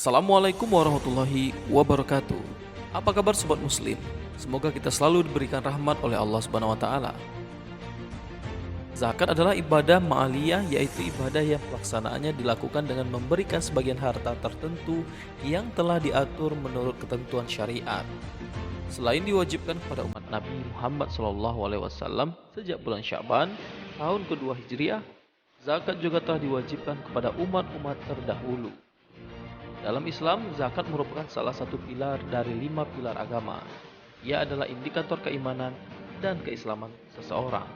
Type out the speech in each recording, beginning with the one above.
Assalamualaikum warahmatullahi wabarakatuh. Apa kabar sobat muslim? Semoga kita selalu diberikan rahmat oleh Allah Subhanahu wa taala. Zakat adalah ibadah ma'aliyah, yaitu ibadah yang pelaksanaannya dilakukan dengan memberikan sebagian harta tertentu yang telah diatur menurut ketentuan syariat. Selain diwajibkan kepada umat Nabi Muhammad SAW sejak bulan Sya'ban tahun kedua Hijriah, zakat juga telah diwajibkan kepada umat-umat terdahulu. Dalam Islam, zakat merupakan salah satu pilar dari 5 pilar agama. Ia adalah indikator keimanan dan keislaman seseorang.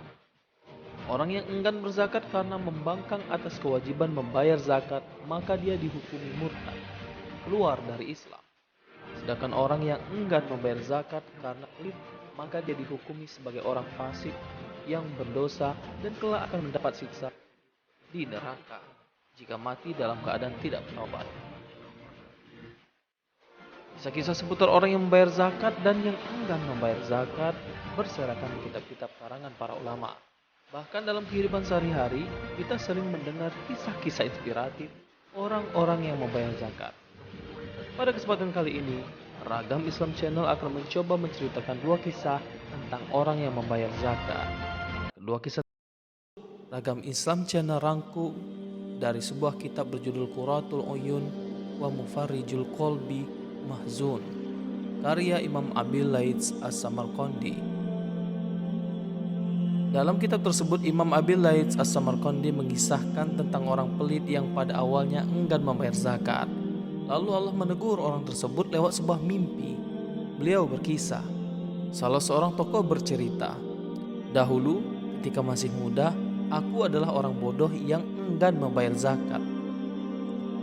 Orang yang enggan berzakat karena membangkang atas kewajiban membayar zakat, maka dia dihukumi murtad, keluar dari Islam. Sedangkan orang yang enggan membayar zakat karena pelit, maka dia dihukumi sebagai orang fasik yang berdosa dan kelak akan mendapat siksa di neraka jika mati dalam keadaan tidak bertobat. Kisah-kisah seputar orang yang membayar zakat dan yang enggan membayar zakat berserakan di kitab-kitab karangan para ulama. Bahkan dalam kehidupan sehari-hari, kita sering mendengar kisah-kisah inspiratif orang-orang yang membayar zakat. Pada kesempatan kali ini, Ragam Islam Channel akan mencoba menceritakan 2 kisah tentang orang yang membayar zakat. Kedua kisah Ragam Islam Channel rangkum dari sebuah kitab berjudul Qurratul Uyun wa Mufarrijul Qalbi Mahzun, karya Imam Abil Laits As-Samarqandi. Dalam kitab tersebut, Imam Abil Laits As-Samarqandi mengisahkan tentang orang pelit yang pada awalnya enggan membayar zakat. Lalu Allah menegur orang tersebut lewat sebuah mimpi. Beliau berkisah, salah seorang tokoh bercerita, "Dahulu ketika masih muda, aku adalah orang bodoh yang enggan membayar zakat.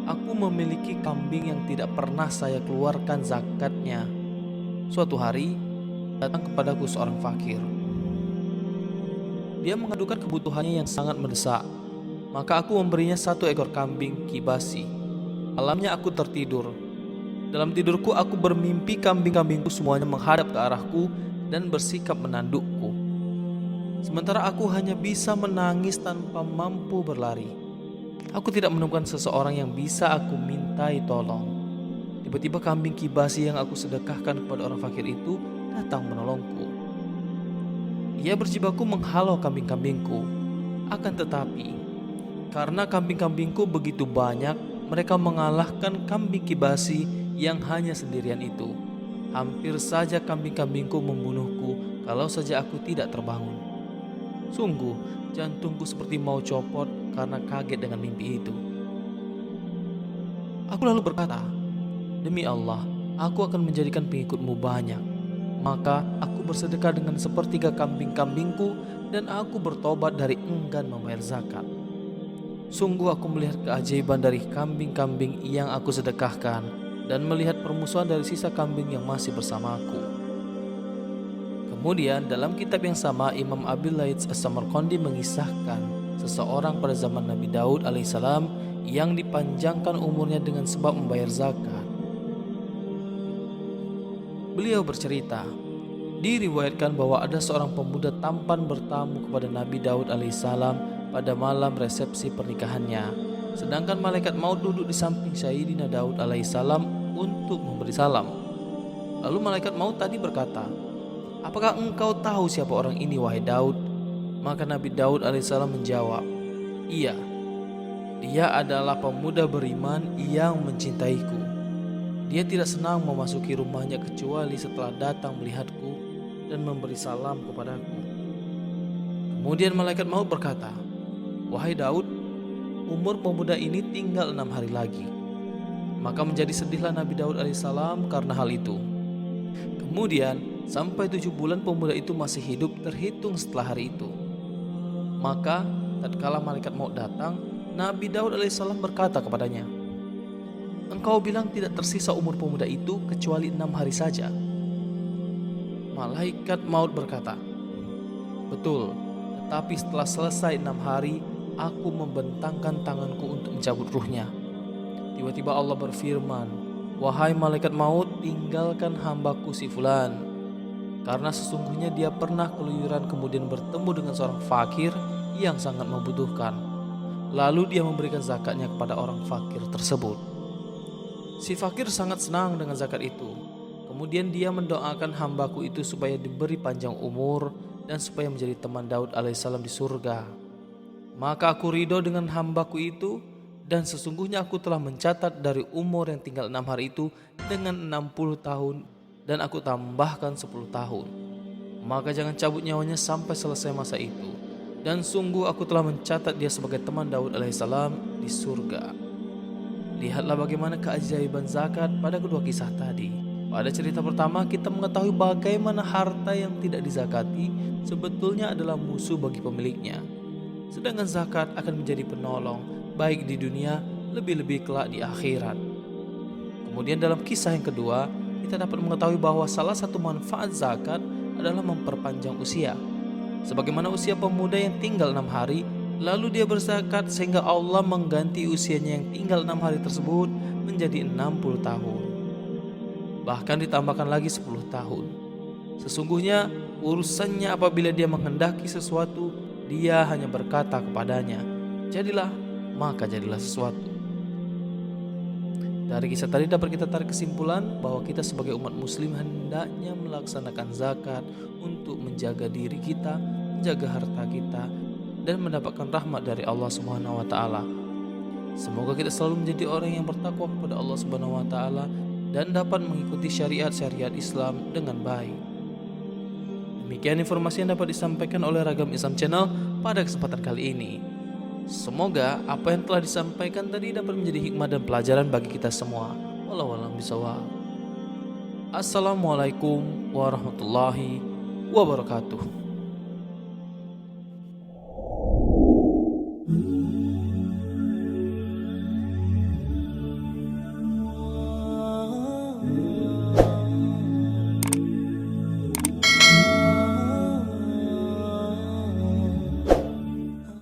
Aku memiliki kambing yang tidak pernah saya keluarkan zakatnya. Suatu hari, datang kepadaku seorang fakir. Dia mengadukan kebutuhannya yang sangat mendesak. Maka aku memberinya 1 ekor kambing kibasi. Malamnya aku tertidur. Dalam tidurku aku bermimpi kambing-kambingku semuanya menghadap ke arahku dan bersikap menandukku. Sementara aku hanya bisa menangis tanpa mampu berlari. Aku tidak menemukan seseorang yang bisa aku mintai tolong. Tiba-tiba kambing kibasi yang aku sedekahkan kepada orang fakir itu datang menolongku. Ia berjibaku menghalau kambing-kambingku. Akan tetapi, karena kambing-kambingku begitu banyak, mereka mengalahkan kambing kibasi yang hanya sendirian itu. Hampir saja kambing-kambingku membunuhku kalau saja aku tidak terbangun. Sungguh, jantungku seperti mau copot karena kaget dengan mimpi itu. Aku lalu berkata, demi Allah, aku akan menjadikan pengikutmu banyak. Maka aku bersedekah dengan 1/3 kambing-kambingku dan aku bertobat dari enggan membayar zakat. Sungguh aku melihat keajaiban dari kambing-kambing yang aku sedekahkan dan melihat permusuhan dari sisa kambing yang masih bersamaku." Kemudian dalam kitab yang sama, Imam Abil Laits As-Samarqandi mengisahkan seseorang pada zaman Nabi Daud alaihissalam yang dipanjangkan umurnya dengan sebab membayar zakat. Beliau bercerita, diriwayatkan bahwa ada seorang pemuda tampan bertamu kepada Nabi Daud alaihissalam pada malam resepsi pernikahannya. Sedangkan malaikat maut duduk di samping Sayyidina Daud alaihissalam untuk memberi salam. Lalu malaikat maut tadi berkata, "Apakah engkau tahu siapa orang ini, wahai Daud?" Maka Nabi Daud alaihissalam menjawab, "Iya, dia adalah pemuda beriman yang mencintaiku. Dia tidak senang memasuki rumahnya kecuali setelah datang melihatku dan memberi salam kepadaku." Kemudian malaikat maut berkata, "Wahai Daud, umur pemuda ini tinggal 6 hari lagi." Maka menjadi sedihlah Nabi Daud alaihissalam karena hal itu. Kemudian sampai 7 bulan pemuda itu masih hidup terhitung setelah hari itu. Maka tatkala malaikat maut datang, Nabi Daud alaihissalam berkata kepadanya, "Engkau bilang tidak tersisa umur pemuda itu kecuali 6 hari saja." Malaikat maut berkata, "Betul, tetapi setelah selesai 6 hari, aku membentangkan tanganku untuk mencabut ruhnya." Tiba-tiba Allah berfirman, "Wahai malaikat maut, tinggalkan hambaku si fulan, karena sesungguhnya dia pernah keluyuran kemudian bertemu dengan seorang fakir yang sangat membutuhkan. Lalu dia memberikan zakatnya kepada orang fakir tersebut. Si fakir sangat senang dengan zakat itu. Kemudian dia mendoakan hambaku itu supaya diberi panjang umur dan supaya menjadi teman Daud alaihissalam di surga. Maka aku ridho dengan hambaku itu, dan sesungguhnya aku telah mencatat dari umur yang tinggal 6 hari itu dengan 60 tahun, dan aku tambahkan 10 tahun. Maka jangan cabut nyawanya sampai selesai masa itu. Dan sungguh aku telah mencatat dia sebagai teman Daud alaihissalam di surga. Lihatlah bagaimana keajaiban zakat pada kedua kisah tadi. Pada cerita pertama kita mengetahui bagaimana harta yang tidak dizakati sebetulnya adalah musuh bagi pemiliknya. Sedangkan zakat akan menjadi penolong baik di dunia, lebih-lebih kelak di akhirat. Kemudian dalam kisah yang kedua, kita dapat mengetahui bahwa salah satu manfaat zakat adalah memperpanjang usia. Sebagaimana usia pemuda yang tinggal 6 hari, lalu dia berzakat sehingga Allah mengganti usianya yang tinggal 6 hari tersebut menjadi 60 tahun. Bahkan ditambahkan lagi 10 tahun. Sesungguhnya urusannya apabila dia menghendaki sesuatu, dia hanya berkata kepadanya, jadilah, maka jadilah sesuatu. Dari kisah tadi dapat kita tarik kesimpulan bahwa kita sebagai umat muslim hendaknya melaksanakan zakat untuk menjaga diri kita, menjaga harta kita, dan mendapatkan rahmat dari Allah Subhanahu wa taala. Semoga kita selalu menjadi orang yang bertakwa kepada Allah Subhanahu wa taala dan dapat mengikuti syariat-syariat Islam dengan baik. Demikian informasi yang dapat disampaikan oleh Ragam Islam Channel pada kesempatan kali ini. Semoga apa yang telah disampaikan tadi dapat menjadi hikmah dan pelajaran bagi kita semua. Wallahu a'lam bishawab. Assalamualaikum warahmatullahi wabarakatuh.